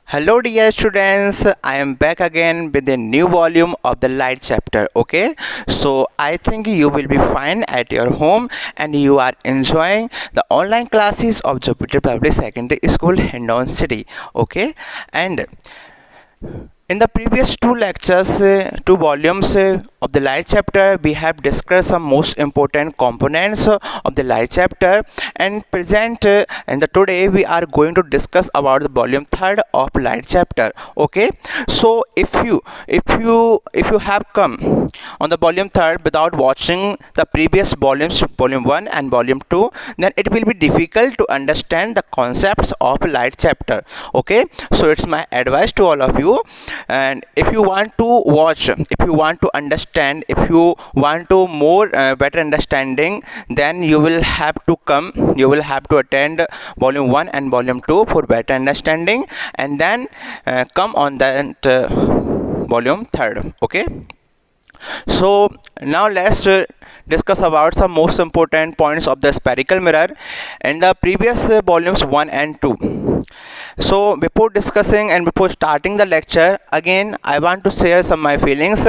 Hello dear students, I am back again with a new volume of the light chapter. Okay, so I think you will be fine at your home and you are enjoying the online classes of Jupiter Public Secondary School, Hendon City. Okay, and in the previous two lectures, two volumes of the light chapter, we have discussed some most important components of the light chapter, and present and today we are going to discuss about the volume third of light chapter. Okay, so if you have come on the volume third without watching the previous volumes, volume 1 and volume 2, then it will be difficult to understand the concepts of light chapter. Okay, so it's my advice to all of you, and if you want to watch, if you want to understand, if you want to more better understanding, then you will have to come, you will have to attend volume 1 and volume 2 for better understanding, and then come on that volume third. Okay, so now let's discuss about some most important points of the spherical mirror in the previous volumes 1 and 2. So before discussing and before starting the lecture, again I want to share some of my feelings.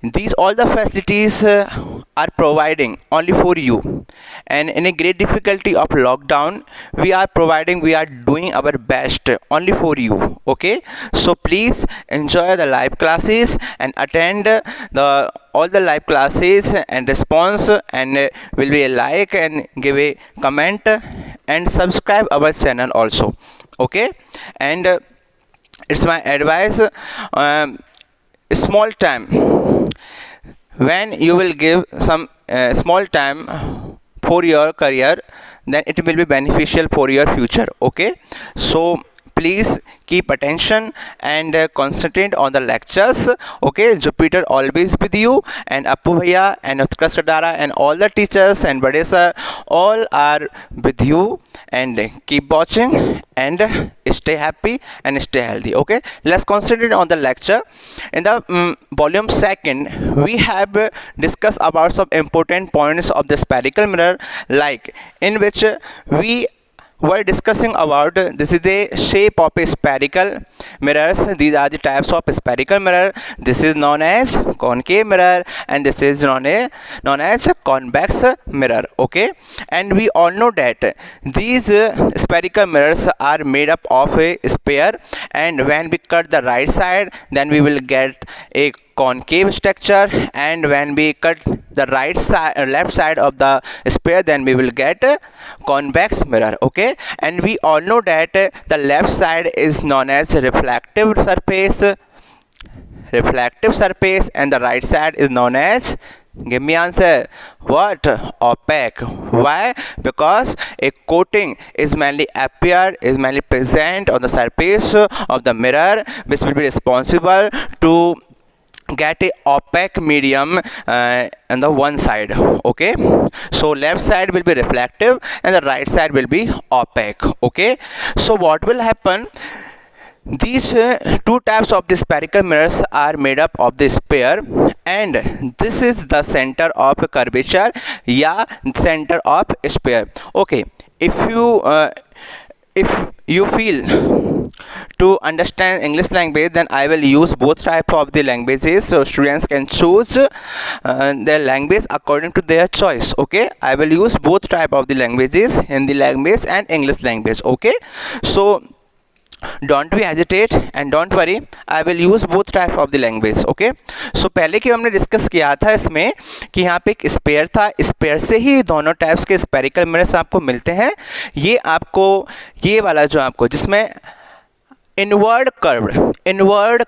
These all the facilities are providing only for you, and in a great difficulty of lockdown, we are providing, we are doing our best only for you. Okay, so please enjoy the live classes and attend the all the live classes and response, and will be a like and give a comment and subscribe our channel also. Okay, and it's my advice, small time, when you will give some small time for your career, then it will be beneficial for your future. Okay, so please keep attention and concentrate on the lectures. Okay, Jupiter always with you, and Appu Bhaiya and Utkarsh Kadara and all the teachers and Bade sir all are with you, and keep watching and stay happy and stay healthy. Okay, let's concentrate on the lecture. In the volume second, we have discussed about some important points of the spherical mirror, like in which we were discussing about, this is the shape of a spherical mirrors. These are the types of spherical mirror. This is known as concave mirror, and this is known as convex mirror. Okay, and we all know that these spherical mirrors are made up of a sphere, and when we cut the right side, then we will get a concave structure, and when we cut the right side, left side of the sphere, then we will get a convex mirror. Okay, and we all know that the left side is known as reflective surface, and the right side is known as, give me answer, what? Opaque. Why? Because a coating is mainly present on the surface of the mirror, which will be responsible to get a opaque medium on the one side. Okay, so left side will be reflective and the right side will be opaque. Okay, so what will happen, these two types of the spherical mirrors are made up of the sphere, and this is the center of curvature, yeah, center of sphere. Okay, if you feel to understand English language, then I will use both type of the languages, so students can choose their language according to their choice. Okay, I will use both type of the languages, Hindi language and English language. Okay, so don't be hesitate and don't worry, I will use both type of the language. Okay, so पहले की हमने discuss किया था इसमें कि यहाँ पे एक स्पेयर था, स्पेयर से ही दोनों टाइप्स के स्पेरिकल मिरर्स आपको मिलते हैं। ये आपको, ये वाला जो आपको जिसमें इनवर्ड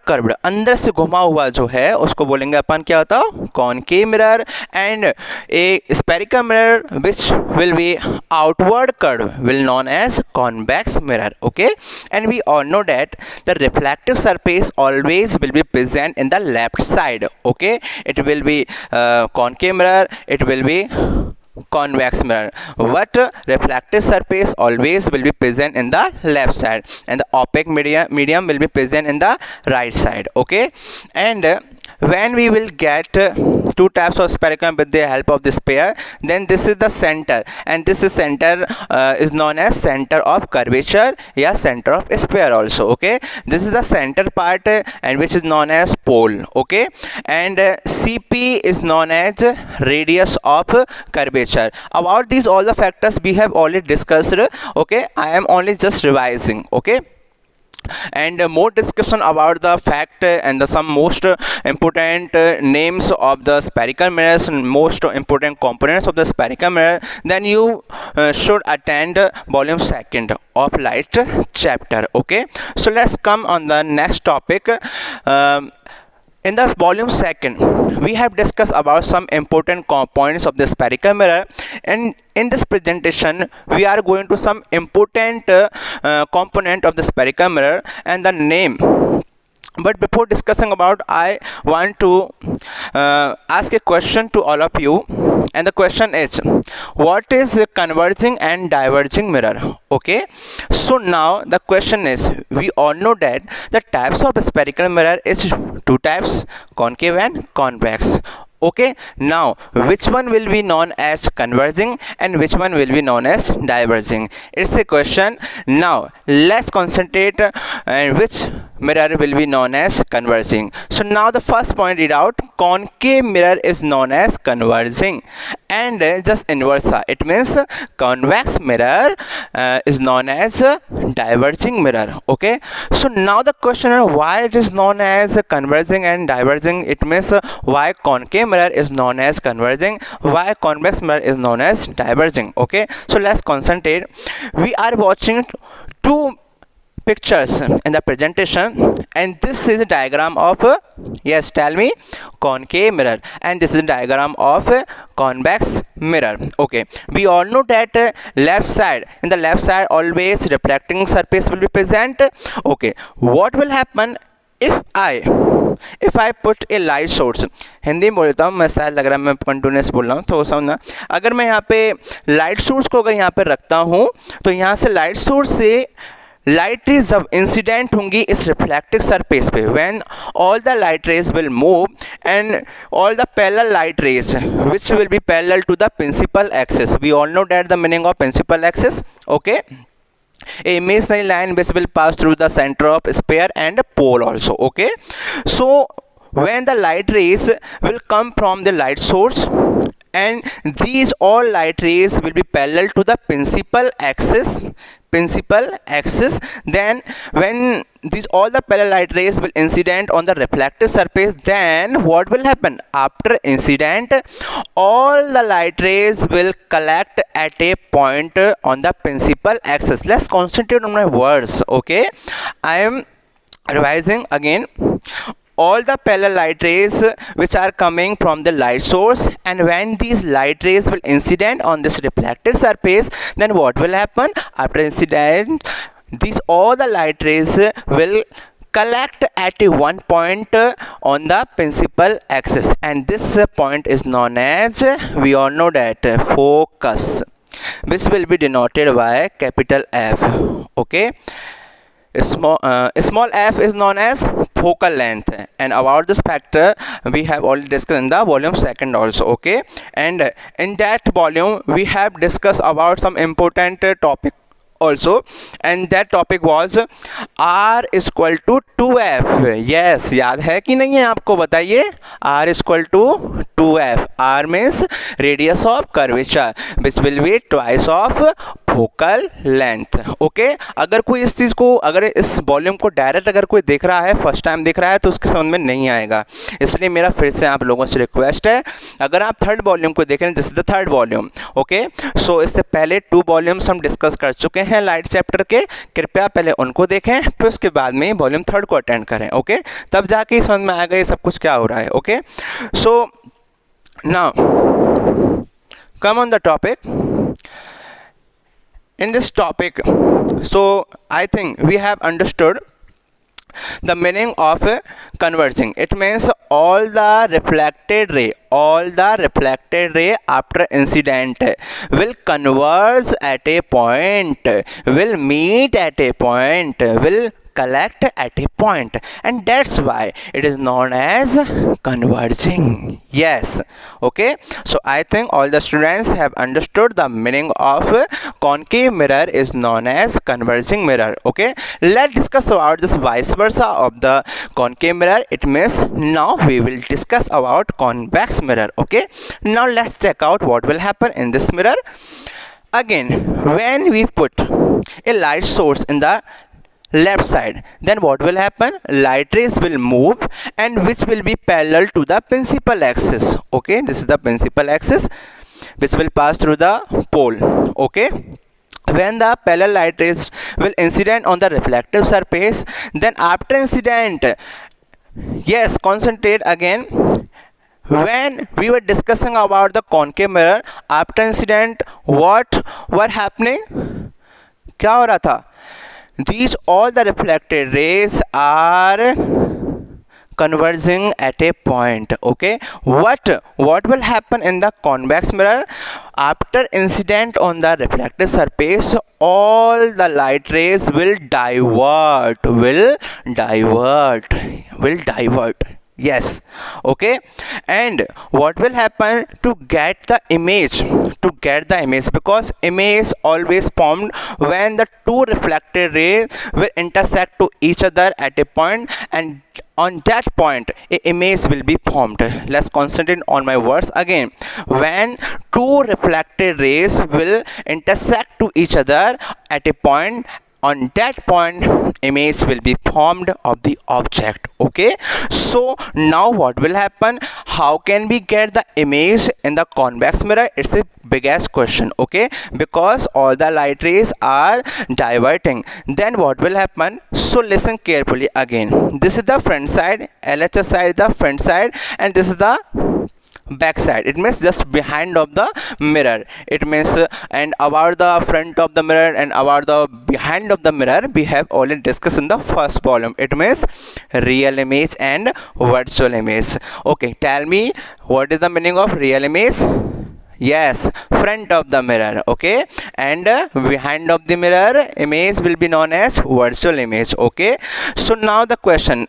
कर्व्ड अंदर से घुमा हुआ जो है, उसको बोलेंगे अपन क्या होता है, concave mirror, and a spherical mirror which will be outward curve will known as convex mirror. Okay, and we all know that the reflective surface always will be present in the left side. Okay, it will be concave mirror, it will be convex mirror, but reflective surface always will be present in the left side, and the opaque medium will be present in the right side. Okay, and when we will get two types of spherical with the help of this pair, then this is the center, and this is center is known as center of curvature या center of sphere also. Okay, this is the center part and which is known as pole. Okay, and CP is known as radius of curvature. About these all the factors we have already discussed. Okay, I am only just revising. Okay, and more discussion about the fact and the some most important names of the spherical mirrors and most important components of the spherical mirror, then you should attend volume 2nd of light chapter. Okay, so let's come on the next topic. In the volume 2nd, we have discussed about some important components of the spherical mirror, and in this presentation we are going to some important component of the spherical mirror and the name. But before discussing about, I want to ask a question to all of you, and the question is, what is a converging and diverging mirror? Okay, so now the question is, we all know that the types of spherical mirror is two types, concave and convex. Okay, now which one will be known as converging and which one will be known as diverging? It's a question. Now let's concentrate which mirror will be known as converging. So now the first point it out, concave mirror is known as converging, and just inverse, it means convex mirror is known as diverging mirror. Okay, so now the question is, why it is known as converging and diverging? It means why concave mirror is known as converging, why convex mirror is known as diverging. Okay, so let's concentrate. We are watching two pictures in the presentation, and this is a diagram of yes, tell me, concave mirror, and this is a diagram of convex mirror. Okay, we all know that left side, in the left side always reflecting surface will be present. Okay, what will happen if I put a light source? Hindi में बोलता हूँ मैं, शायद लग रहा है मैं continuous बोल रहा हूँ, तो समझना, अगर मैं यहाँ पे लाइट सोर्स को अगर यहाँ पे रखता हूँ, तो यहाँ से लाइट सोर्स से लाइट रेज जब इंसिडेंट होंगी इस रिफ्लेक्टिव सरफेस पे, when all the light rays will move and all the parallel light rays which will be parallel to the principal axis. We all know that the meaning of principal axis. Okay, a imaginary line which will pass through the center of sphere and pole also. Okay, so when the light rays will come from the light source, and these all light rays will be parallel to the principal axis, then when these all the parallel light rays will incident on the reflective surface, then what will happen? After incident, all the light rays will collect at a point on the principal axis. Let's concentrate on my words. Okay, I am revising again. All the parallel light rays which are coming from the light source, and when these light rays will incident on this reflective surface, then what will happen? After incident, these all the light rays will collect at one point on the principal axis, and this point is known as, we all know that, focus, which will be denoted by capital F. Okay, small f is known as focal length, and about this factor we have already discussed in the volume 2nd also. Okay, and in that volume we have discussed about some important topic also, and that topic was r equal to 2f. yes, याद है कि नहीं है आपको? बताइए, r equal to 2f. r means radius of curvature which will be twice of focal length. Okay, अगर कोई इस चीज़ को, अगर इस वॉल्यूम को डायरेक्ट अगर कोई देख रहा है, फर्स्ट टाइम देख रहा है, तो उसके समझ में नहीं आएगा. इसलिए मेरा फिर से आप लोगों से रिक्वेस्ट है, अगर आप थर्ड वॉल्यूम को देखें, this is the third volume. Okay, so इससे पहले 2 वॉल्यूम्स हम डिस्कस कर चुके हैं लाइट चैप्टर के, कृपया पहले उनको देखें, फिर उसके बाद में वॉल्यूम 3 को अटेंड करें. ओके, तब जाके समझ में आएगा ये सब कुछ क्या हो रहा है. Okay, so now come on the topic. In this topic, so I think we have understood the meaning of converging. It means all the reflected ray after incident will converge at a point, will meet at a point, will collect at a point, and that's why it is known as converging. Yes, okay. So I think all the students have understood the meaning of concave mirror is known as converging mirror. Okay, let's discuss about this vice versa of the concave mirror. It means now we will discuss about convex mirror. Okay, now let's check out what will happen in this mirror. Again, when we put a light source in the left side, then what will happen? Light rays will move, and which will be parallel to the principal axis. Okay, this is the principal axis which will pass through the pole. Okay, when the parallel light rays will incident on the reflective surface, then after incident, yes, concentrate again. When we were discussing about the concave mirror, after incident what were happening? क्या हो रहा था? These all the reflected rays are converging at a point. Okay, what will happen in the convex mirror? After incident on the reflected surface, all the light rays will divert. Yes, okay. And what will happen to get the image? Because image always formed when the two reflected rays will intersect to each other at a point, and on that point a image will be formed. Let's concentrate on my words again. When two reflected rays will intersect to each other at a point, on that point image will be formed of the object. Okay, so now what will happen? How can we get the image in the convex mirror? It's a biggest question. Okay, because all the light rays are diverting. Then what will happen? So listen carefully again. This is the front side, LHS side, the front side, and this is the back side. It means just behind of the mirror. It means and about the front of the mirror and about the behind of the mirror we have already discussed in the first volume. It means real image and virtual image. Okay, tell me what is the meaning of real image? Yes, front of the mirror. Okay, and behind of the mirror image will be known as virtual image. Okay, so now the question.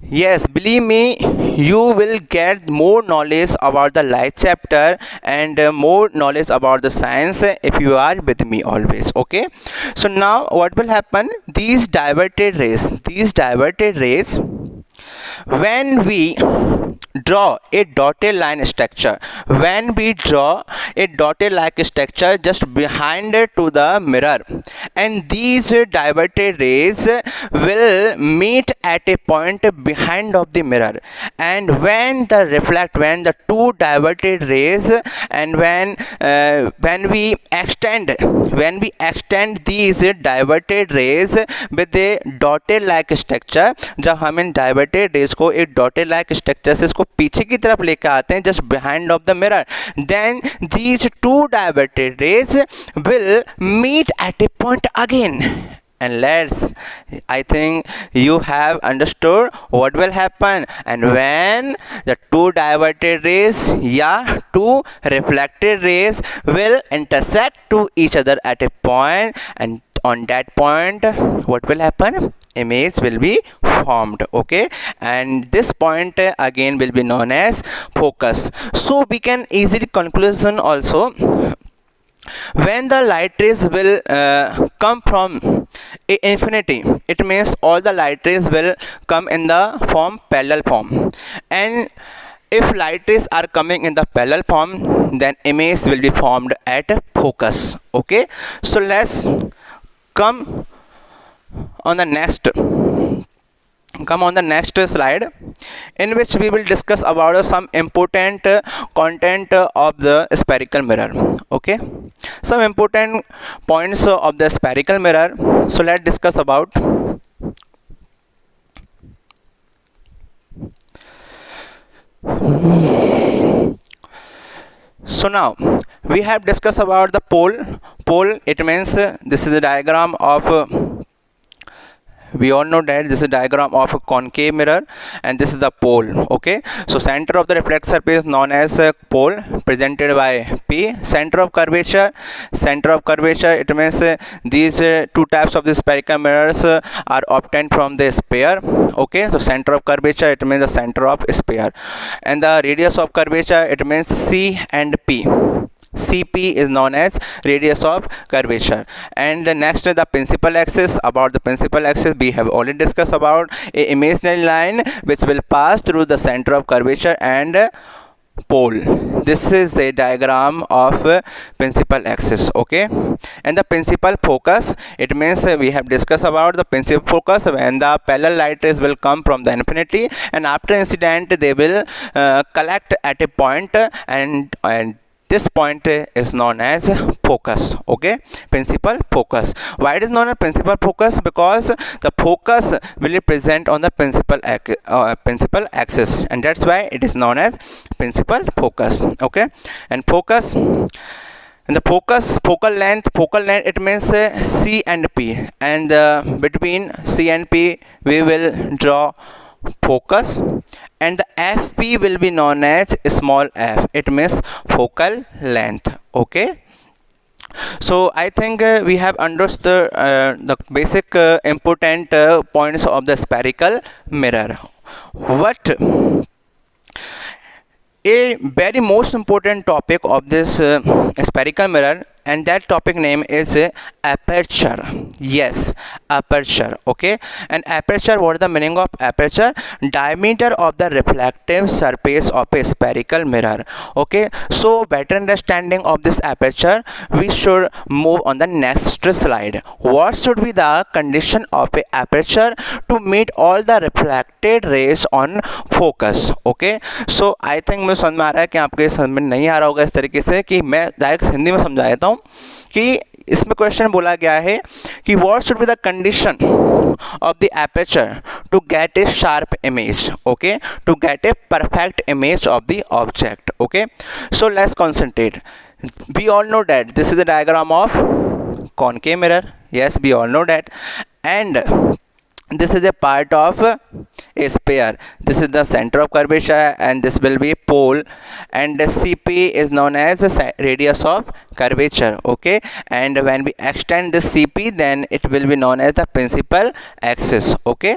Yes, believe me, you will get more knowledge about the light chapter and more knowledge about the science if you are with me always. Okay, so now what will happen? These diverted rays, when we draw a dotted line structure, just behind to the mirror, and these diverted rays will meet at a point behind of the mirror, and when the two diverted rays, and when we extend these diverted rays with a dotted like structure, जब हम इन diverted rays को एक dotted like structure से इसको पीछे की तरफ लेकर आते हैं just behind of the mirror, then these two diverted rays will meet at a point again. And I think you have understood what will happen. And when the two diverted rays, two reflected rays will intersect to each other at a point, and on that point what will happen? Image will be formed. Okay, and this point again will be known as focus. So we can easily conclusion also, when the light rays will come from infinity, it means all the light rays will come in the parallel form, and if light rays are coming in the parallel form, then image will be formed at focus. Okay, so let's come on the next slide, in which we will discuss about some important content of the spherical mirror. Okay, some important points of the spherical mirror. So let's discuss about. So now we have discussed about the pole. It means this is a diagram of we all know that this is a diagram of a concave mirror and this is the pole. Okay, so center of the reflected surface known as pole, presented by P. Center of curvature, it means these two types of the spherical mirrors are obtained from the sphere. Okay, so center of curvature, it means the center of sphere, and the radius of curvature, it means C and P. CP is known as radius of curvature. And next, the principal axis. About the principal axis, we have already discussed about a imaginary line which will pass through the center of curvature and pole. This is a diagram of principal axis. Okay, and the principal focus, it means we have discussed about the principal focus when the parallel light rays will come from the infinity, and after incident they will collect at a point, and this point is known as focus. Okay, principal focus. Why it is known as principal focus? Because the focus will be present on the principal axis, and that's why it is known as principal focus. Okay, and focus, and the focal length, it means C and P, and between C and P we will draw focus, and the FP will be known as small f, it means focal length. Okay, so I think we have understood the basic important points of the spherical mirror. What a very most important topic of this spherical mirror, and that topic name is aperture. Yes, aperture. Okay, and aperture, what is the meaning of aperture? Diameter of the reflective surface of a spherical mirror. Okay, so better understanding of this aperture, we should move on the next slide. What should be the condition of a aperture to meet all the reflected rays on focus? Okay, so I think मुझे समझ में आ रहा है कि आपके समझ में नहीं आ रहा होगा इस तरीके से कि मैं डायरेक्ट हिंदी में समझा देता हूँ कि इसमें क्वेश्चन बोला गया है कि what should be the condition of the aperture to get a sharp image. Okay, to get a perfect image of the object. Okay, so let's concentrate. We all know that this is the diagram of concave mirror. Yes, we all know that, and this is a part of a sphere. This is the center of curvature, and this will be pole, and the CP is known as the radius of curvature. Okay, and when we extend the CP, then it will be known as the principal axis. Okay,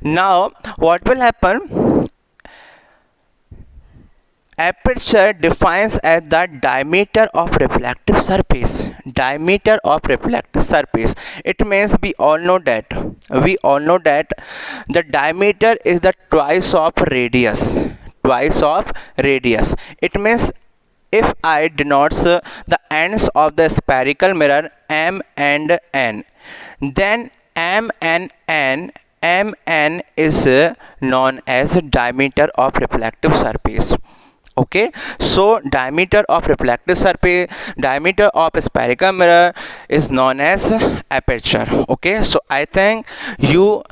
now what will happen? Aperture defines as the diameter of reflective surface. Diameter of reflective surface, it means we all know that the diameter is the twice of radius. It means if I denotes the ends of the spherical mirror M and N, then M and N is known as diameter of reflective surface. Okay, so diameter of reflective surface, diameter of a spherical mirror is known as aperture. Okay, so I think you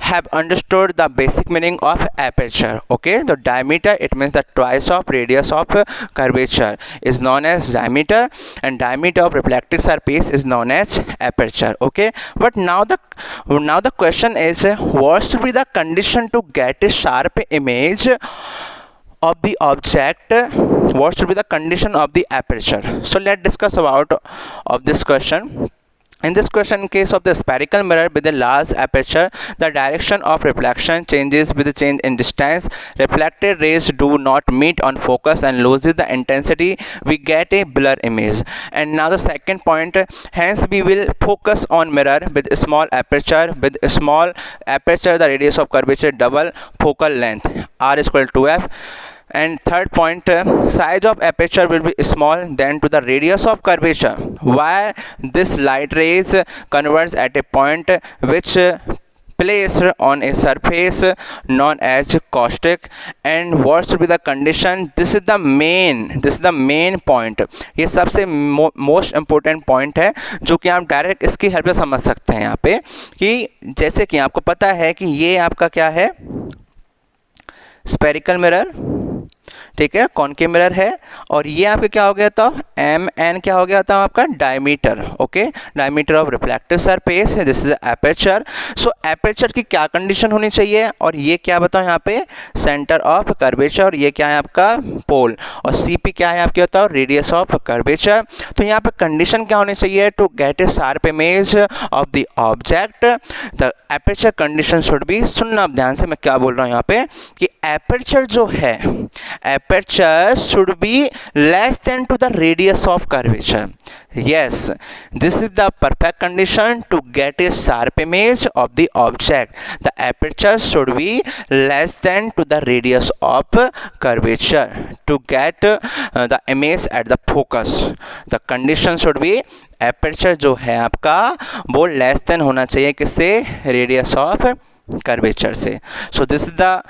have understood the basic meaning of aperture. Okay, the diameter, it means the twice of radius of curvature is known as diameter, and diameter of reflective surface is known as aperture. Okay, but now the question is, what should be the condition to get a sharp image of the object? What should be the condition of the aperture? So let's discuss about of this question. In this question, in case of the spherical mirror with a large aperture, the direction of reflection changes with the change in distance. Reflected rays do not meet on focus and loses the intensity. We get a blur image. And now the second point, hence we will focus on mirror with a small aperture. With a small aperture, the radius of curvature double focal length, R is equal to F. And third point, size of aperture will be small than to the radius of curvature. Why? This light rays converge at a point which placed on a surface known as caustic. And what should be the condition? This is the main point. ये सबसे most important point है जो कि आप direct इसकी help से समझ सकते हैं यहाँ पे, कि जैसे कि आपको पता है कि ये आपका क्या है, स्फेरिकल मिरर, ठीक है, कॉनकेव मिरर है। और ये आपके क्या हो गया था, एम एन क्या हो गया था आपका, diameter. Okay, diameter of reflective surface, this is aperture. So aperture की क्या कंडीशन होनी चाहिए, और ये क्या बताओ यहाँ पे, सेंटर ऑफ कर्वेचर, और ये क्या है आपका, पोल, और सी पी क्या है आपके बताओ, रेडियस ऑफ कर्वेचर। तो यहाँ पे कंडीशन क्या होनी चाहिए, to get a sharp image of the object the aperture condition should be, सुनना ध्यान से मैं क्या बोल रहा हूँ यहाँ पे, कि एपर्चर जो है, aperture should be less than to the radius of curvature. Yes, this is the perfect condition to get a sharp image of the object. The aperture should be less than to the radius of curvature to get the image at the focus. The condition should be aperture जो है आपका वो less than होना चाहिए किससे, radius of curvature से. So this is the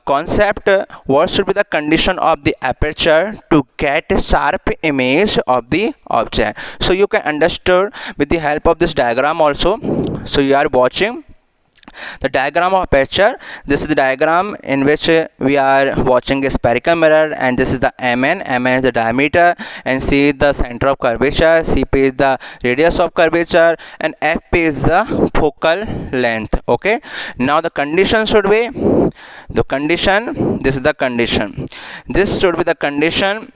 concept, what should be the condition of the aperture to get a sharp image of the object. So you can understand with the help of this diagram also. So you are watching the diagram of aperture. This is the diagram in which we are watching a spherical mirror, and this is the mn. Mn is the diameter, and c is the center of curvature, cp is the radius of curvature, and fp is the focal length. Okay, now the condition should be the condition, this is the condition, this should be the condition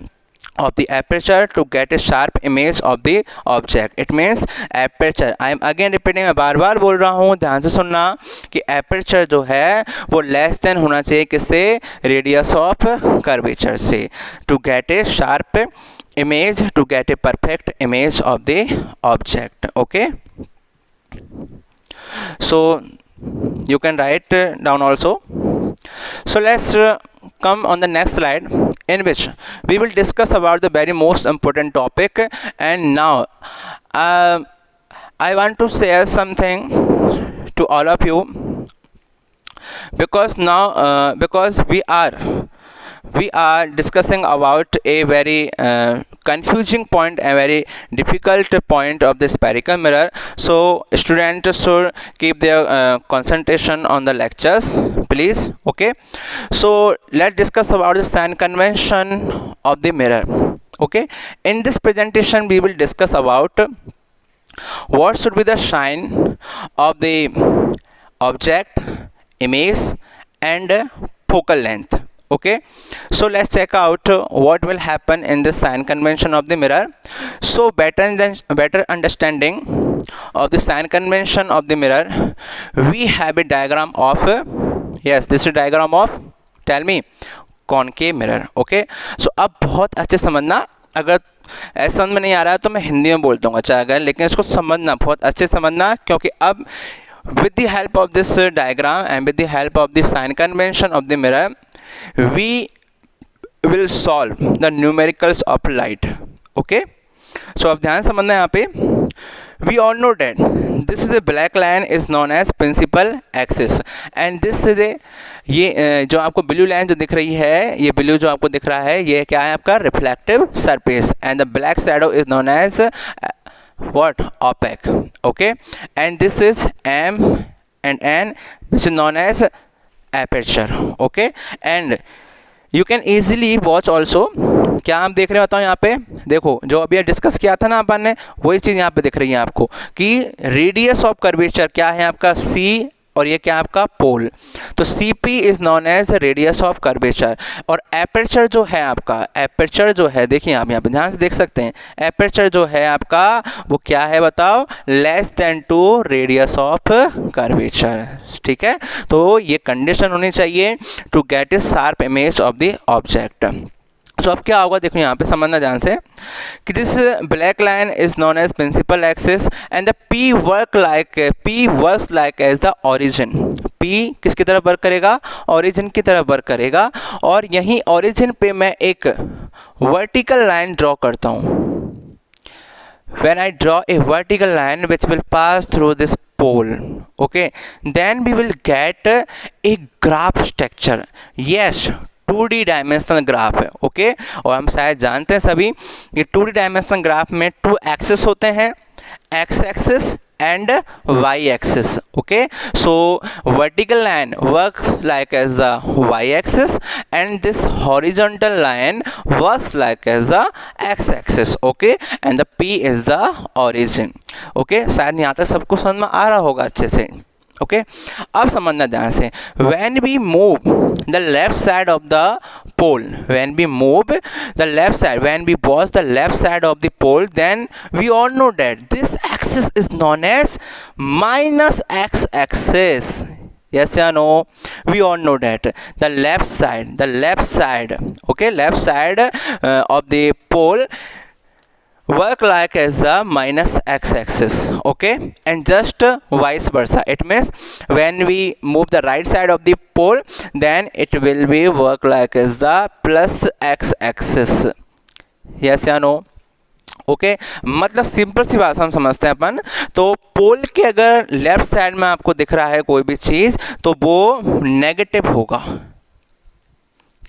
of the aperture to get a sharp image of the object. It means aperture, I am again repeating, मैं बार बार बोल रहा हूँ, ध्यान से सुनना, कि aperture जो है वो less than होना चाहिए किससे, radius of curvature से, to get a sharp image, to get a perfect image of the object. Okay, so you can write down also. So let's come on the next slide, in which we will discuss about the very most important topic. And now I want to share something to all of you, because now because we are discussing about a very confusing point, a very difficult point of the spherical mirror. So students should keep their concentration on the lectures, please. Okay, so let's discuss about the sign convention of the mirror. Okay, in this presentation we will discuss about what should be the sign of the object, image, and focal length. Okay, so let's check out what will happen in this sign convention of the mirror. So better understanding of the sign convention of the mirror, we have a diagram of yes, this is diagram of, tell me, concave mirror. Okay, so अब बहुत अच्छे समझना, अगर ऐसा समझ में नहीं आ रहा है तो मैं हिंदी में बोल दूंगा चाहे अगर, लेकिन इसको समझना, बहुत अच्छे समझना, क्योंकि अब with the help of this diagram and with the help of the sign convention of the mirror, we will solve the numericals of light. Okay, so अब ध्यान समझना यहाँ पे, we all know that this is a black line is known as principal axis, and this is a, ये जो आपको blue line जो दिख रही है, ये ब्लू जो आपको दिख रहा है, ये क्या है आपका reflective surface, and the black shadow is known as what, opaque. Okay, and this is m and n, which is known as aperture. Okay, and you can easily watch also. क्या आप देख रहे हो बताओ यहाँ पे, देखो जो अभी डिस्कस किया था ना अपन ने, वही चीज़ यहाँ पे दिख रही है आपको, कि रेडियस ऑफ कर्वेचर क्या है आपका, c, और ये क्या आपका पोल, तो C P is known as radius of curvature. और एपर्चर जो है आपका, एपर्चर जो है, देखिए आप यहाँ पे ध्यान से देख सकते हैं, एपर्चर जो है आपका वो क्या है बताओ, less than two radius of curvature. ठीक है, तो ये कंडीशन होनी चाहिए to get a sharp image of the object. तो अब क्या होगा, देखो यहाँ पे समझना ध्यान से, कि this black line is known as principal axis and the P works like as the origin. P किसकी तरफ वर्क करेगा, ओरिजिन की तरफ वर्क करेगा, और यहीं ओरिजिन पे मैं एक वर्टिकल लाइन ड्रॉ करता हूँ। When I draw a vertical line which will pass through this pole, okay, then we will get a graph structure. Yes, 2D dimensional graph है। ओके, और हम शायद जानते हैं सभी कि 2D डायमेंशनल ग्राफ में 2 एक्सिस होते हैं, x axis and y axis. Okay, so vertical line works like as the y axis and this horizontal line works like as the x axis. Okay, and the P is the origin. Okay, शायद यहाँ तक सबको समझ में आ रहा होगा अच्छे से. ओके अब समझना ध्यान से. When we move the left side of the pole, when we move the left side, when we watch the left side of the pole, then we all know that this axis is known as minus x axis. Yes or no? We all know that the left side, okay, left side of the pole work like as the minus x-axis. Okay, and just vice versa. It means when we move the right side of the pole, then it will be work like as the plus x-axis. Yes or no? Okay मतलब simple सी बात हम समझते हैं अपन. तो पोल के अगर left side में आपको दिख रहा है कोई भी चीज़ तो वो नेगेटिव होगा.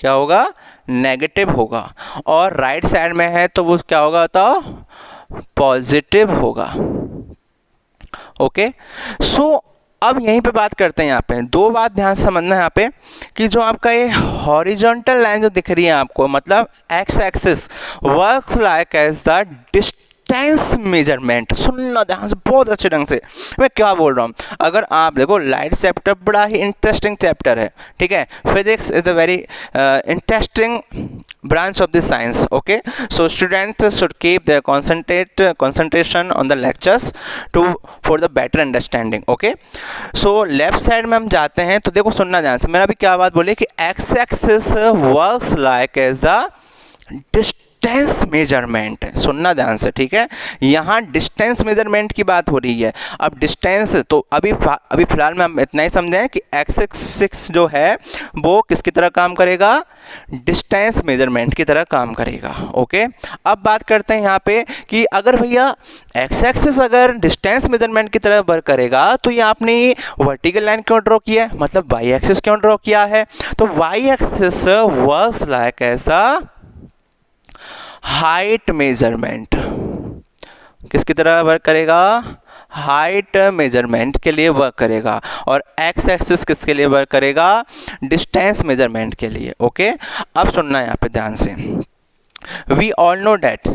क्या होगा? नेगेटिव होगा. और राइट साइड में है तो वो क्या होगा? तो पॉजिटिव होगा. ओके सो अब यहीं पे बात करते हैं. यहाँ पे दो बात ध्यान से समझना है यहाँ पे कि जो आपका ये हॉरिजॉन्टल लाइन जो दिख रही है आपको, मतलब X axis works like as the distance measurement. सुनना ध्यान से बहुत अच्छे ढंग से मैं क्या बोल रहा हूँ. अगर आप देखो लाइट चैप्टर बड़ा ही इंटरेस्टिंग चैप्टर है. ठीक है, physics is a very interesting branch of the science. Okay, so students should keep their concentration on the lectures for the better understanding. Okay, so left side में हम जाते हैं तो देखो सुनना ध्यान से. मैंने अभी क्या बात बोली कि x axis works like as the distance measurement. सुनना ध्यान से, ठीक है. यहाँ डिस्टेंस मेजरमेंट की बात हो रही है. अब डिस्टेंस तो अभी फिलहाल में हम इतना ही समझें कि एक्स एक्सिस जो है वो किसकी तरह काम करेगा? डिस्टेंस मेजरमेंट की तरह काम करेगा. ओके अब बात करते हैं यहाँ पे कि अगर भैया एक्स एक्सिस अगर डिस्टेंस मेजरमेंट की तरह वर्क करेगा तो ये आपने वर्टिकल लाइन क्यों ड्रॉ किया है, मतलब वाई एक्सिस क्यों ड्रॉ किया है? तो y axis works like as the height measurement. किसकी तरह वर्क करेगा? हाइट मेजरमेंट के लिए वर्क करेगा. और एक्स एक्सिस किसके लिए वर्क करेगा? डिस्टेंस मेजरमेंट के लिए. ओके अब सुनना यहाँ पे ध्यान से. We all know that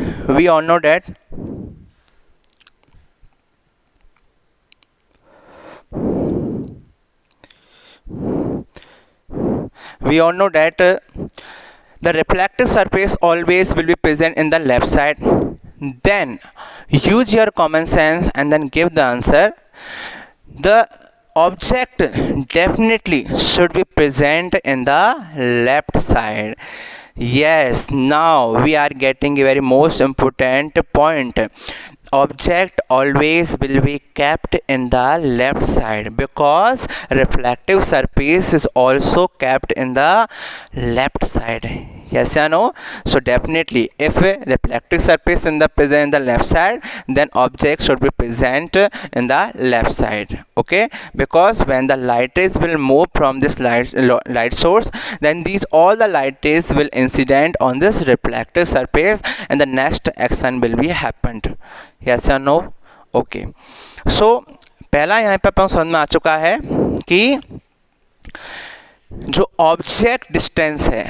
we all know that the reflective surface always will be present in the left side. Then use your common sense and then give the answer. The object definitely should be present in the left side. Yes, now we are getting a very most important point. Object always will be kept in the left side because reflective surface is also kept in the left side. Yes or no? So definitely if a reflective surface in the present in the left side, then object should be present in the left side. Okay, because when the light rays will move from this light source, then these all the light rays will incident on this reflective surface and the next action will be happened. Yes or no? Okay, so पहला यहाँ पे अपन समझ में आ चुका है कि जो object distance है,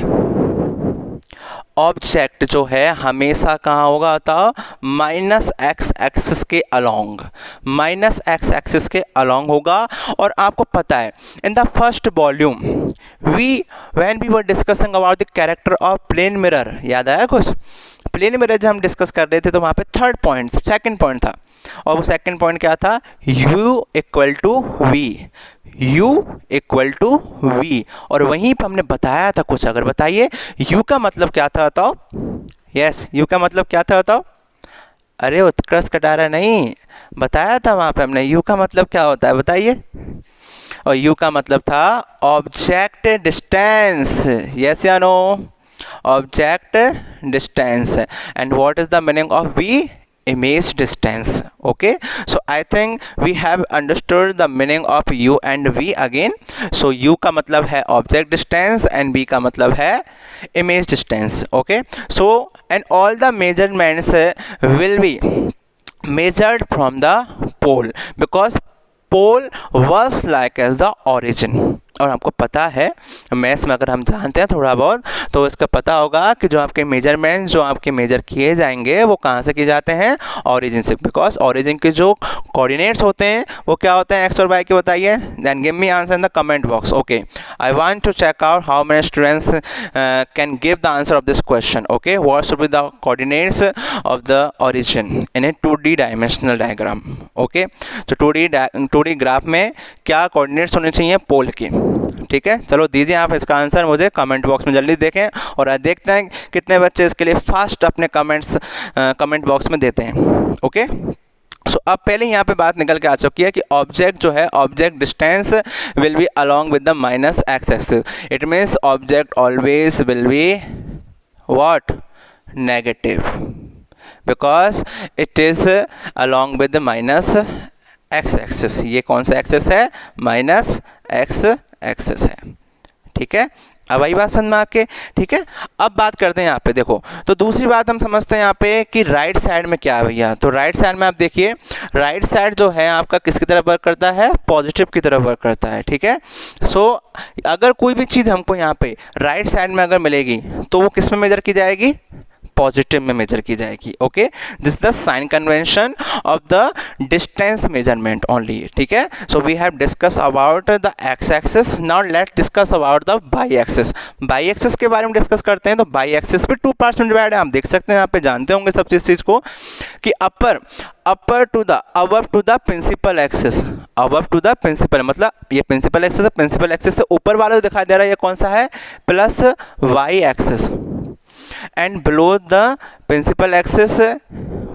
ऑब्जेक्ट जो है हमेशा कहाँ होगा? बताओ, माइनस एक्स एक्सिस के अलोंग, माइनस एक्स एक्सिस के अलोंग होगा. और आपको पता है in the first volume when we were discussing about the character of plane mirror, याद आया कुछ? प्लेन मिरर जब हम डिस्कस कर रहे थे तो वहाँ पे सेकंड पॉइंट था. और वो सेकंड पॉइंट क्या था? U equal to v, U equal to v. और वहीं पर हमने बताया था कुछ, अगर बताइए U का मतलब क्या था बताओ? यस, U का मतलब क्या था बताओ? अरे उत्कर्ष कटारा नहीं, बताया था वहाँ पे हमने. U का मतलब क्या होता है बताइए? और U का मतलब था ऑब्जेक्ट डिस्टेंस. यस या no? Object distance. And what is the meaning of V? Image distance. Okay, so I think we have understood the meaning of U and V again. So U का मतलब है object distance and V का मतलब है image distance. Okay, so and all the measurements will be measured from the pole because pole was like as the origin। और आपको पता है मैथ्स में अगर हम जानते हैं थोड़ा बहुत तो इसका पता होगा कि जो आपके मेजरमेंट जो आपके मेजर किए जाएंगे वो कहाँ से किए जाते हैं, ओरिजिन से। बिकॉज ओरिजिन के जो कोऑर्डिनेट्स होते हैं वो क्या होते हैं, एक्स और वाई के बताइए। Then give me answer in the comment box. Okay, I want to check out how many students can give the answer of this question. Okay, what should be the coordinates of the origin in a 2D dimensional diagram. Okay, तो 2D graph में क्या coordinates होने चाहिए पोल के। ठीक है, चलो दीजिए आप इसका आंसर मुझे कमेंट बॉक्स में जल्दी देखें और आज देखते हैं कितने बच्चे इसके लिए फास्ट अपने कमेंट बॉक्स में देते हैं। ओके, सो अब पहले यहाँ पे बात निकल के आ चुकी है कि ऑब्जेक्ट जो है, object distance will be along with the minus x axis. It means object always will be what, negative, because it is along with the minus x axis. ये कौन सा एक्सिस है, माइनस एक्स एक्सिस है। ठीक है, अब आई बात समझ में आके। ठीक है, अब बात करते हैं यहाँ पे, देखो तो दूसरी बात हम समझते हैं यहाँ पे कि राइट साइड में क्या है भैया। तो राइट साइड में आप देखिए, राइट साइड जो है आपका किसकी तरफ वर्क करता है, पॉजिटिव की तरफ वर्क करता है। ठीक है, सो अगर कोई भी चीज़ हमको यहाँ पे राइट साइड में अगर मिलेगी तो वो किस में मेजर की जाएगी, पॉजिटिव में मेजर की जाएगी। Okay, this the sign convention of the distance measurement only. ठीक है, so we have discuss about the x axis, now let's discuss about the y axis. Y axis के बारे में डिस्कस करते हैं। तो वाई एक्सिस पे 2 पार्ट्स में डिवाइड है, आप देख सकते हैं यहाँ पे, जानते होंगे सब चीज़ को कि upper to the principal axis, above to the principal मतलब ये प्रिंसिपल एक्सिस है, प्रिंसिपल एक्सिस से ऊपर वाला जो दिखाई दे रहा है ये कौन सा है, plus y axis, and below the principal axis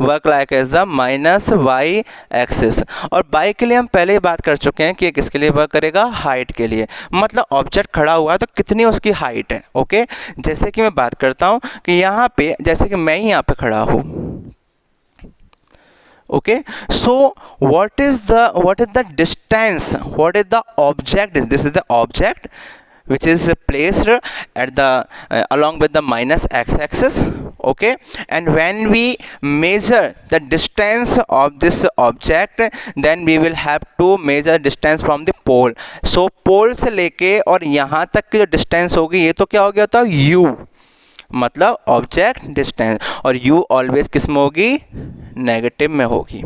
work like as the minus Y axis. और वाई के लिए हम पहले ही बात कर चुके हैं कि किसके लिए वर्क करेगा, हाइट के लिए। मतलब ऑब्जेक्ट खड़ा हुआ है तो कितनी उसकी हाइट है। ओके, जैसे कि मैं बात करता हूँ कि यहाँ पे जैसे कि मैं ही यहाँ पे खड़ा हूँ। Okay, so what is the distance, what is the object, this is the object which is placed at the along with the minus x axis. Okay, and when we measure the distance of this object then we will have to measure distance from the pole. So pole से लेके और यहाँ तक की जो distance होगी ये तो क्या हो गया था, u, मतलब ऑब्जेक्ट डिस्टेंस, और u ऑलवेज किस में होगी, नेगेटिव में होगी।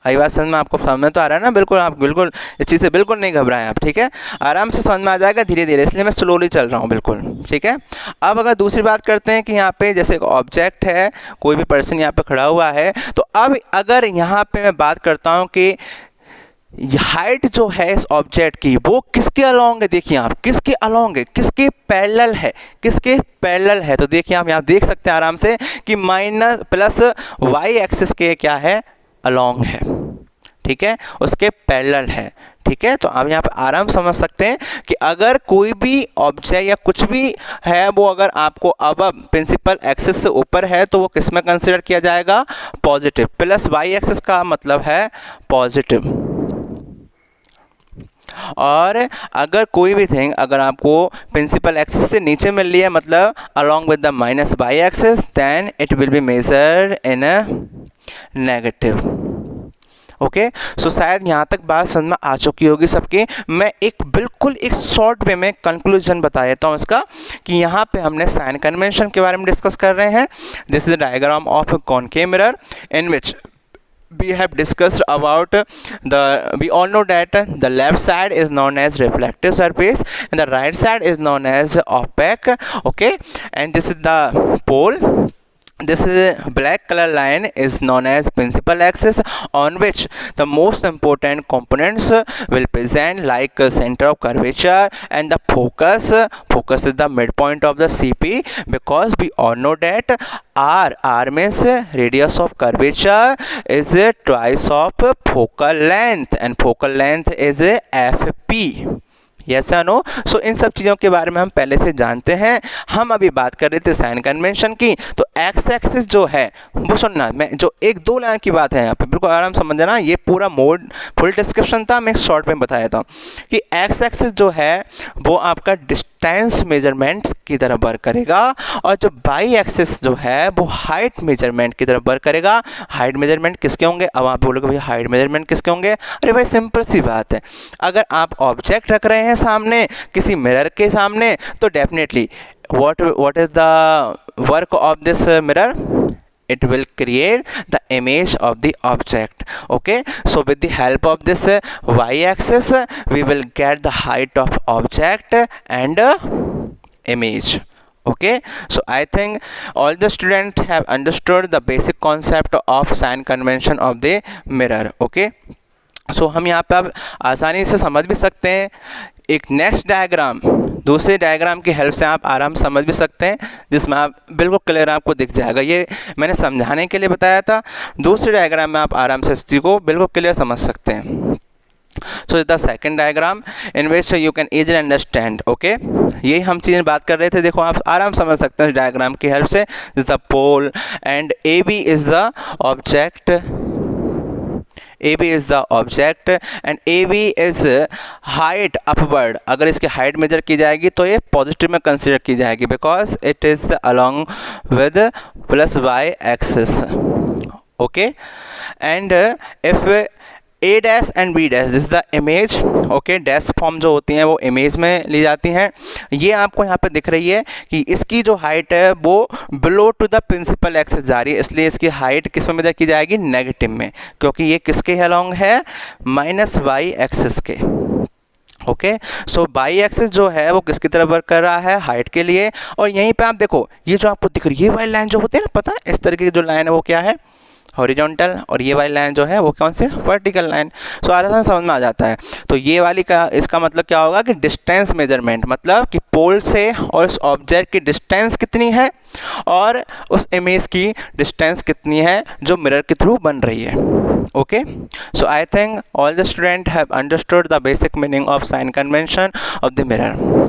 आई बात समझ में, आपको समझ में तो आ रहा है ना, बिल्कुल आप बिल्कुल इस चीज़ से बिल्कुल नहीं घबराएं आप। ठीक है, आराम से समझ में आ जाएगा धीरे धीरे, इसलिए मैं स्लोली चल रहा हूँ बिल्कुल। ठीक है, अब अगर दूसरी बात करते हैं कि यहाँ पे जैसे एक ऑब्जेक्ट है, कोई भी पर्सन यहाँ पे खड़ा हुआ है, तो अब अगर यहाँ पे मैं बात करता हूँ कि हाइट जो है इस ऑब्जेक्ट की वो किसके अलोंग है, देखिए आप किसके अलोंग है, किसके पैरेलल है, किसके पैरेलल है। तो देखिए आप यहाँ देख सकते हैं आराम से कि माइनस प्लस वाई एक्सिस के क्या है, अलोंग है। ठीक है, उसके पैरेलल है। ठीक है, तो आप यहाँ पे आराम समझ सकते हैं कि अगर कोई भी ऑब्जेक्ट या कुछ भी है वो अगर आपको अब प्रिंसिपल एक्सिस से ऊपर है तो वो किस में कंसिडर किया जाएगा, पॉजिटिव। प्लस वाई एक्सिस का मतलब है पॉजिटिव। और अगर कोई भी थिंग अगर आपको प्रिंसिपल एक्सिस से नीचे मिल रही है मतलब along with the minus Y axis, then it will be measured in a negative. Okay, so शायद यहाँ तक बात समझ में आ चुकी होगी सबकी। मैं बिल्कुल एक शॉर्ट वे में कंक्लूजन बता देता हूँ इसका कि यहाँ पे हमने साइन कन्वेंशन के बारे में डिस्कस कर रहे हैं। This is a diagram of concave mirror in which we have discussed about we all know that the left side is known as reflective surface and the right side is known as opaque. Okay, and this is the pole. This is black color line is known as principal axis on which the most important components will present like center of curvature and the focus. Focus is the midpoint of the CP because we all know that R means radius of curvature is twice of focal length and focal length is FP. Yes या no. सो इन सब चीज़ों के बारे में हम पहले से जानते हैं। हम अभी बात कर रहे थे साइन कन्वेंशन की। तो एक्स एक्सिस जो है वो सुनना, मैं जो 1-2 लाइन की बात है यहाँ पे बिल्कुल आराम समझ जाना, ये पूरा मोड फुल डिस्क्रिप्शन था, मैं शॉर्ट में बताया था कि एक्स एक्सिस जो है वो आपका डिस्टेंस मेजरमेंट की तरफ वर्क करेगा, और जो बाई एक्सिस जो है वो हाइट मेजरमेंट की तरफ वर्क करेगा। हाइट मेजरमेंट किसके होंगे? अब आप बोलोगे भैया हाइट मेजरमेंट किसके होंगे? अरे भाई सिंपल सी बात है, अगर आप ऑब्जेक्ट रख रहे हैं सामने किसी मिरर के सामने, तो definitely what is the work of this mirror? It will create the image of the object. Okay, so with the help of this y-axis we will get the height of object and image. Okay, so I think all the students have understood the basic concept of sign convention of the mirror. Okay, so हम यहाँ पे अब आसानी से समझ भी सकते हैं। एक नेक्स्ट डायग्राम, दूसरे डायग्राम की हेल्प से आप आराम समझ भी सकते हैं, जिसमें आप बिल्कुल क्लियर आपको दिख जाएगा। ये मैंने समझाने के लिए बताया था, दूसरे डायग्राम में आप आराम से इस चीज़ को बिल्कुल क्लियर समझ सकते हैं। So the second diagram in which you can easily understand. Okay, यही हम चीज़ें बात कर रहे थे, देखो आप आराम समझ सकते हैं डायग्राम की हेल्प से। The pole and A B is the object, AB is the object and AB is height upward। अगर इसकी हाइट मेजर की जाएगी तो ये पॉजिटिव में कंसिडर की जाएगी, because it is along with plus y axis। Okay, and if A dash and B dash this the image. Okay, dash form जो होती हैं वो इमेज में ली जाती हैं। ये आपको यहाँ पे दिख रही है कि इसकी जो हाइट है वो below to the principal axis जा रही है, इसलिए इसकी हाइट किस में मेजर की जाएगी? नेगेटिव में, क्योंकि ये किसके अलोंग है? माइनस वाई एक्सिस के। ओके, सो बाई एक्सिस जो है वो किसकी तरफ वर्क कर रहा है? हाइट के लिए। और यहीं पे आप देखो ये जो आपको दिख रही है ये वाली लाइन जो होती है ना, पता है इस तरीके की जो लाइन है वो क्या है? हॉरिजॉन्टल। और ये वाली लाइन जो है वो कौन सी? Vertical line. सो आराम से समझ में आ जाता है। तो ये वाली का इसका मतलब क्या होगा कि डिस्टेंस मेजरमेंट, मतलब कि पोल से और इस ऑब्जेक्ट की डिस्टेंस कितनी है और उस इमेज की डिस्टेंस कितनी है जो मिरर के थ्रू बन रही है। Okay, so I think all the student have understood the basic meaning of sign convention of the mirror.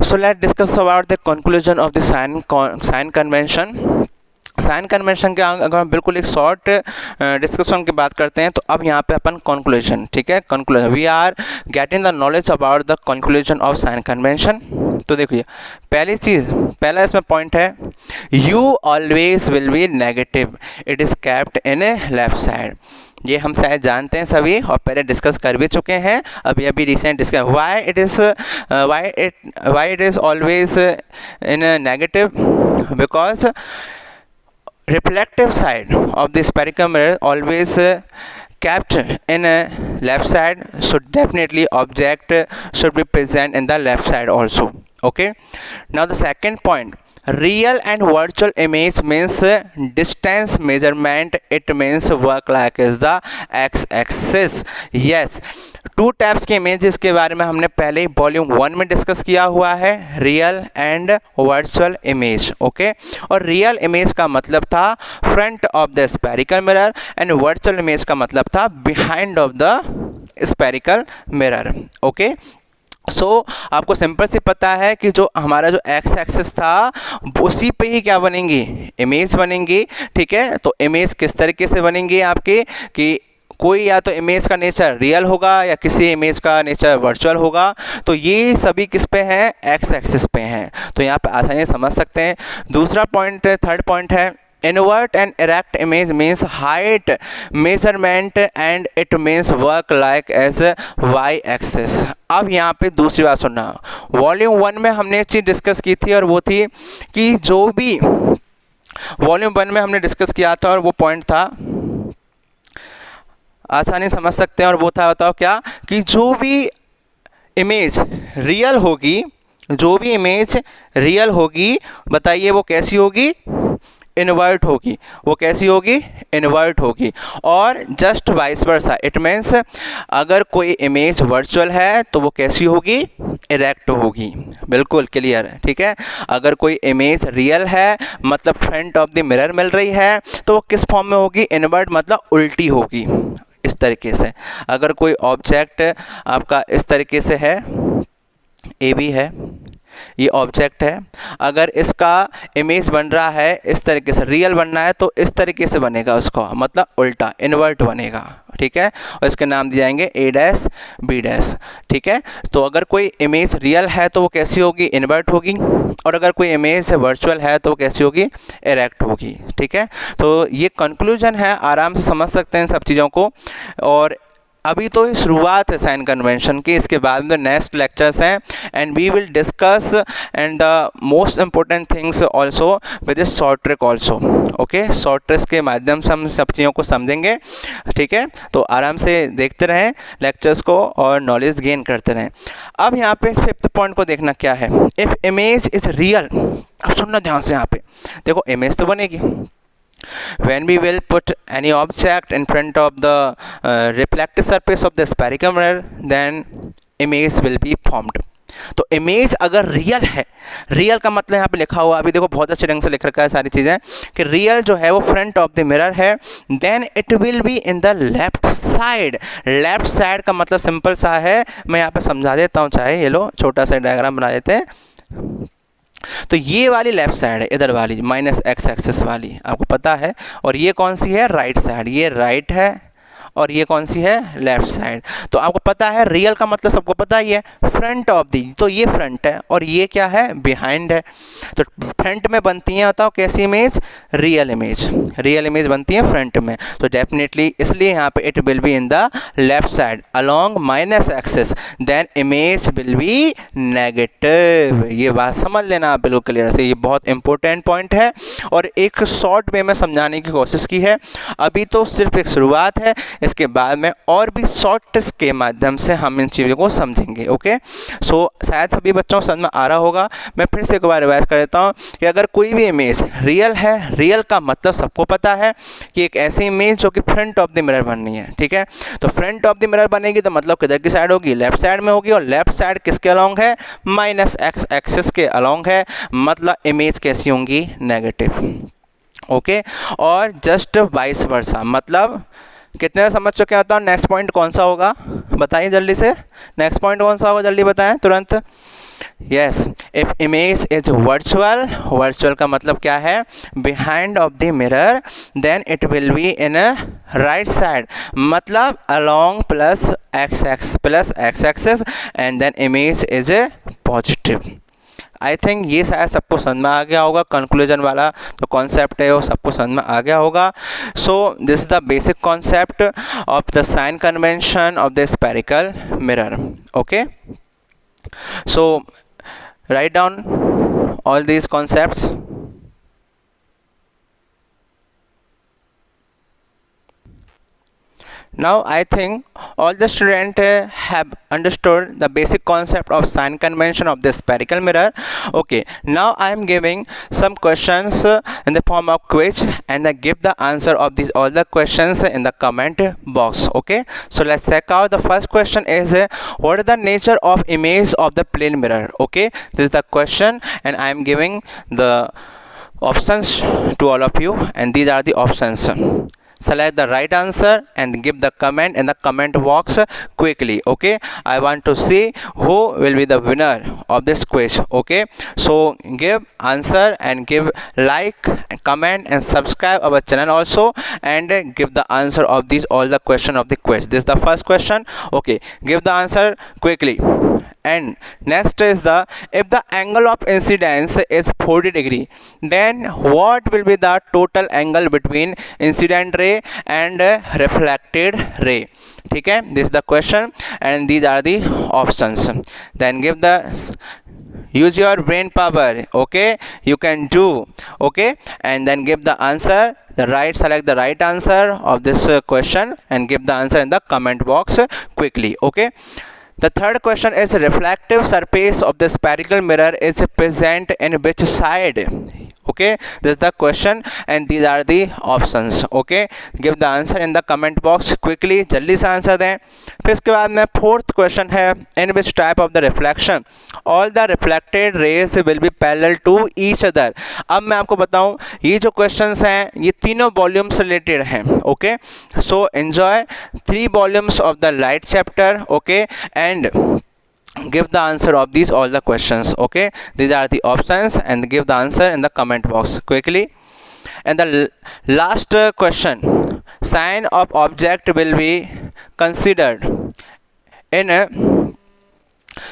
So let discuss about the conclusion of the sign convention. Sign convention के अगर हम बिल्कुल एक short discussion की बात करते हैं तो अब यहाँ पे अपन कंक्लूजन, ठीक है, conclusion we are getting the knowledge about the conclusion of sign convention. तो देखिए पहली चीज़, पहला इसमें पॉइंट है u always will be negative, it is kept in a left side. ये हम शायद जानते हैं सभी और पहले डिस्कस कर भी चुके हैं, अभी recent discuss. Why it is always in negative? Because reflective side of the spherical mirror always kept in a left side, so definitely object should be present in the left side also. Okay, now the second point, real and virtual image means distance measurement, it means work like is the x-axis। yes, two types के images के बारे में हमने पहले ही volume 1 में discuss किया हुआ है, real and virtual image. Okay, और रियल इमेज का मतलब था front of the spherical mirror and virtual image का मतलब था behind of the spherical mirror. Okay, so आपको सिंपल सी पता है कि जो हमारा जो एक्स एक्सिस था उसी पे ही क्या बनेंगी? इमेज बनेंगी। ठीक है, तो इमेज किस तरीके से बनेंगी आपकी कि कोई या तो इमेज का नेचर रियल होगा या किसी इमेज का नेचर वर्चुअल होगा। तो ये सभी किस पे हैं? एक्स एक्सिस पे हैं। तो यहाँ पे आसानी से समझ सकते हैं। दूसरा पॉइंट, थर्ड पॉइंट है invert and erect image means height measurement and it means work like as y axis. अब यहाँ पे दूसरी बात सुनना, वॉल्यूम 1 में हमने एक चीज़ डिस्कस की थी और वो थी कि जो भी वॉल्यूम 1 में हमने डिस्कस किया था और वो पॉइंट था, आसानी समझ सकते हैं, और वो था, बताओ क्या, कि जो भी इमेज रियल होगी, जो भी इमेज रियल होगी, बताइए वो कैसी होगी? इन्वर्ट होगी। वो कैसी होगी? इन्वर्ट होगी। और just vice versa, it means अगर कोई इमेज वर्चुअल है तो वो कैसी होगी? इरेक्ट होगी। बिल्कुल क्लियर है, ठीक है। अगर कोई इमेज रियल है मतलब फ्रंट ऑफ द मिरर मिल रही है तो वो किस फॉर्म में होगी? इन्वर्ट मतलब उल्टी होगी, इस तरीके से। अगर कोई ऑब्जेक्ट आपका इस तरीके से है, ए बी है, ये ऑब्जेक्ट है, अगर इसका इमेज बन रहा है इस तरीके से, रियल बनना है तो इस तरीके से बनेगा, उसको मतलब उल्टा इन्वर्ट बनेगा, ठीक है। और इसके नाम दिए जाएंगे ए डैश बी डैश, ठीक है। तो अगर कोई इमेज रियल है तो वो कैसी होगी, इन्वर्ट होगी, और अगर कोई इमेज वर्चुअल है तो वो कैसी होगी, इरेक्ट होगी, ठीक है। तो ये कंक्लूजन है, आराम से समझ सकते हैं सब चीज़ों को। और अभी तो शुरुआत है साइन कन्वेंशन की, इसके बाद में नेक्स्ट लेक्चर्स हैं and we will discuss and the most important things also with this short trick also, okay. Short tricks के माध्यम से हम सब चीज़ों को समझेंगे, ठीक है। तो आराम से देखते रहें लेक्चर्स को और नॉलेज गेन करते रहें। अब यहाँ पे फिफ्थ पॉइंट को देखना क्या है, इफ़ इमेज इज़ रियल। अब सुनना ध्यान से, यहाँ पे देखो इमेज तो बनेगी, when we will put any object in front of the reflective surface of the spherical mirror, then image will be formed। तो इमेज अगर रियल है, रियल का मतलब यहाँ पे लिखा हुआ, अभी देखो बहुत अच्छे ढंग से लिख रखा है सारी चीज़ें, कि रियल जो है वो फ्रंट ऑफ द मिरर है, then it will be in the left side. Left side का मतलब सिंपल सा है, मैं यहाँ पे समझा देता हूँ, चाहे ये लो छोटा सा डायग्राम बना देते हैं। तो ये वाली लेफ्ट साइड है, इधर वाली माइनस एक्स एक्सिस वाली, आपको पता है। और ये कौन सी है, राइट साइड, ये राइट है, और ये कौन सी है, लेफ्ट साइड। तो आपको पता है रियल का मतलब सबको पता ही है, फ्रंट ऑफ दी, तो ये फ्रंट है और ये क्या है, बिहाइंड है। तो फ्रंट में बनती हैं, बताओ कैसी image, real image, real image बनती है फ्रंट में। तो डेफिनेटली इसलिए यहाँ पे it will be in the left side along minus axis, then image will be negative. ये बात समझ लेना आप बिल्कुल क्लियर से, ये बहुत इंपॉर्टेंट पॉइंट है और एक शॉर्ट वे में समझाने की कोशिश की है। अभी तो सिर्फ एक शुरुआत है, इसके बाद में और भी शॉर्ट टिप्स के माध्यम से हम इन चीज़ों को समझेंगे, ओके। सो शायद सभी बच्चों को समझ में आ रहा होगा। मैं फिर से एक बार रिवाइज कर देता हूँ कि अगर कोई भी इमेज रियल है, रियल का मतलब सबको पता है कि एक ऐसी इमेज जो कि फ्रंट ऑफ द मिरर बननी है, ठीक है। तो फ्रंट ऑफ द मिरर बनेगी तो मतलब किधर की साइड होगी, लेफ्ट साइड में होगी, और लेफ्ट साइड किसके अलोंग है, माइनस एक्स एक्सिस के अलोंग है, मतलब इमेज कैसी होंगी, नेगेटिव, ओके। और जस्ट वाइस वर्सा, मतलब कितने समझ चुके होता हूँ। नेक्स्ट पॉइंट कौन सा होगा, बताइए जल्दी से, नेक्स्ट पॉइंट कौन सा होगा, जल्दी बताएं तुरंत। Yes, if image is virtual, virtual का मतलब क्या है, behind of the mirror, then it will be in right side, मतलब along plus X axis, and then image is positive. I think ये शायद सबको समझ में आ गया होगा, कंक्लूजन वाला जो कॉन्सेप्ट है वो सबको समझ में आ गया होगा। So this is the basic concept of the sign convention of the spherical mirror, okay. So write down all these concepts. Now I think all the students have understood the basic concept of sign convention of the spherical mirror. Okay, now I am giving some questions in the form of quiz, and I give the answer of these all the questions in the comment box. Okay, so let's check out. The first question is what is the nature of image of the plane mirror? Okay, this is the question and I am giving the options to all of you, and these are the options. Select the right answer and give the comment in the comment box quickly, okay. I want to see who will be the winner of this quiz, okay. So give answer and give like and comment and subscribe our channel also, and give the answer of these all the question of the quiz. This is the first question, okay. Give the answer quickly. And next is the, if the angle of incidence is 40 degree, then what will be the total angle between incident ray and reflected ray? ठीक है, this is the question and these are the options. Then give the, use your brain power, okay, you can do, okay, and then give the answer, the right, select the right answer of this question and give the answer in the comment box quickly, okay. The third question is reflective surface of the spherical mirror is present in which side? Okay, this is the question and these are the options, okay. Give the answer in the comment box quickly, जल्दी से answer दें। फिर इसके बाद में fourth question है, in which type of the reflection all the reflected rays will be parallel to each other? अब मैं आपको बताऊं, ये जो क्वेश्चंस हैं ये तीनों वॉल्यूम्स रिलेटेड हैं, okay. So enjoy 3 volumes of the light chapter, okay, and give the answer of these all the questions. Okay, these are the options, and give the answer in the comment box quickly. And the last question, sign of object will be considered in a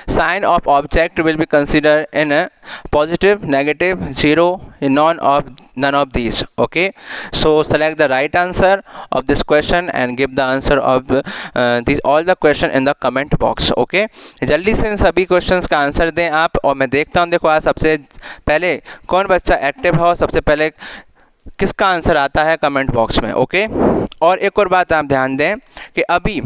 sign of object will be considered in a positive, negative, zero, none of these. Okay, so select the right answer of this question and give the answer of these all the question in the comment box. Okay, जल्दी से इन सभी questions का answer दें आप, और मैं देखता हूं देखो आज सबसे पहले कौन बच्चा एक्टिव है और सबसे पहले किसका आंसर आता है कमेंट बॉक्स में. ओके, और एक और बात आप ध्यान दें कि अभी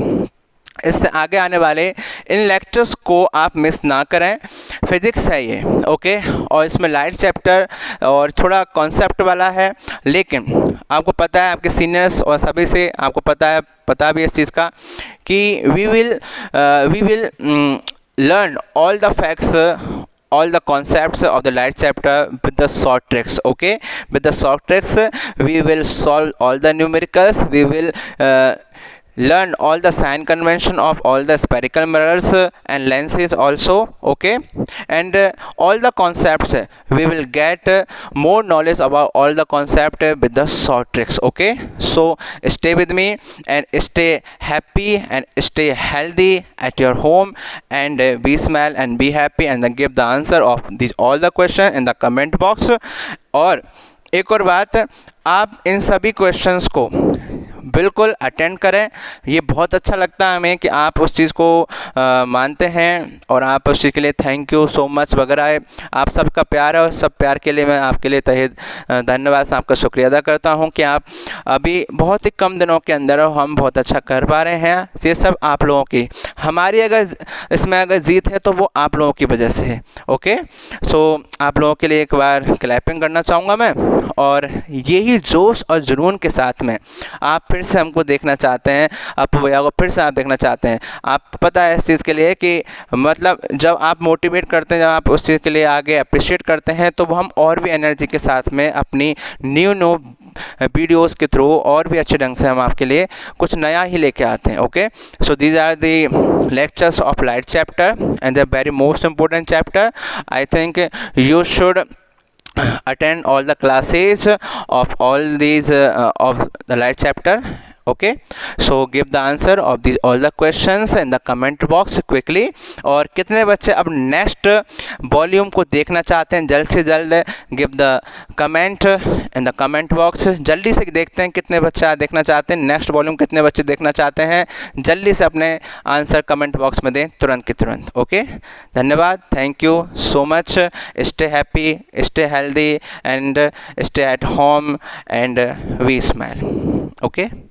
इससे आगे आने वाले इन लेक्चर्स को आप मिस ना करें. फिजिक्स है ये. ओके, और इसमें लाइट चैप्टर और थोड़ा कॉन्सेप्ट वाला है, लेकिन आपको पता है आपके सीनियर्स और सभी से आपको पता भी इस चीज़ का कि we will learn all the facts, all the concepts of the light chapter with the short tricks. Okay, with the short tricks we will solve all the numericals, we will learn all the sign convention of all the spherical mirrors and lenses also. Okay, and all the concepts we will get more knowledge about all the concept with the short tricks. Okay, so stay with me and stay happy and stay healthy at your home, and be smile and be happy, and then give the answer of these all the question in the comment box. और एक और बात, आप इन सभी questions को बिल्कुल attend करें. ये बहुत अच्छा लगता है हमें कि आप उस चीज़ को मानते हैं और आप उस चीज़ के लिए थैंक यू सो मच वगैरह. आप सबका प्यार है और सब प्यार के लिए मैं आपके लिए तहे धन्यवाद से आपका शुक्रिया अदा करता हूं कि आप अभी बहुत ही कम दिनों के अंदर हम बहुत अच्छा कर पा रहे हैं. ये सब आप लोगों की, हमारी अगर इसमें अगर जीत है तो वो आप लोगों की वजह से है. ओके, सो आप लोगों के लिए एक बार क्लैपिंग करना चाहूँगा मैं, और यही जोश और जुनून के साथ में आप फिर से हमको देखना चाहते हैं, आप भैया को फिर से आप देखना चाहते हैं. आप पता है इस चीज़ के लिए कि मतलब जब आप मोटिवेट करते हैं, जब आप उस चीज़ के लिए आगे अप्रिशिएट करते हैं, तो वो हम और भी एनर्जी के साथ में अपनी न्यू वीडियोस के थ्रू और भी अच्छे ढंग से हम आपके लिए कुछ नया ही लेके आते हैं. Okay, so these are the lectures of light chapter and the very most important chapter. I think you should attend all the classes of all these of the light chapter. Okay, so give the answer of these all the questions in the comment box quickly. और कितने बच्चे अब next volume को देखना चाहते हैं, जल्द से जल्द give the comment in the comment box. जल्दी से देखते हैं कितने बच्चे देखना चाहते हैं नेक्स्ट वॉल्यूम, कितने बच्चे देखना चाहते हैं. जल्दी से अपने आंसर कमेंट बॉक्स में दें तुरंत के तुरंत. ओके, धन्यवाद, thank you so much. Stay happy, stay healthy and stay at home and we smile. Okay.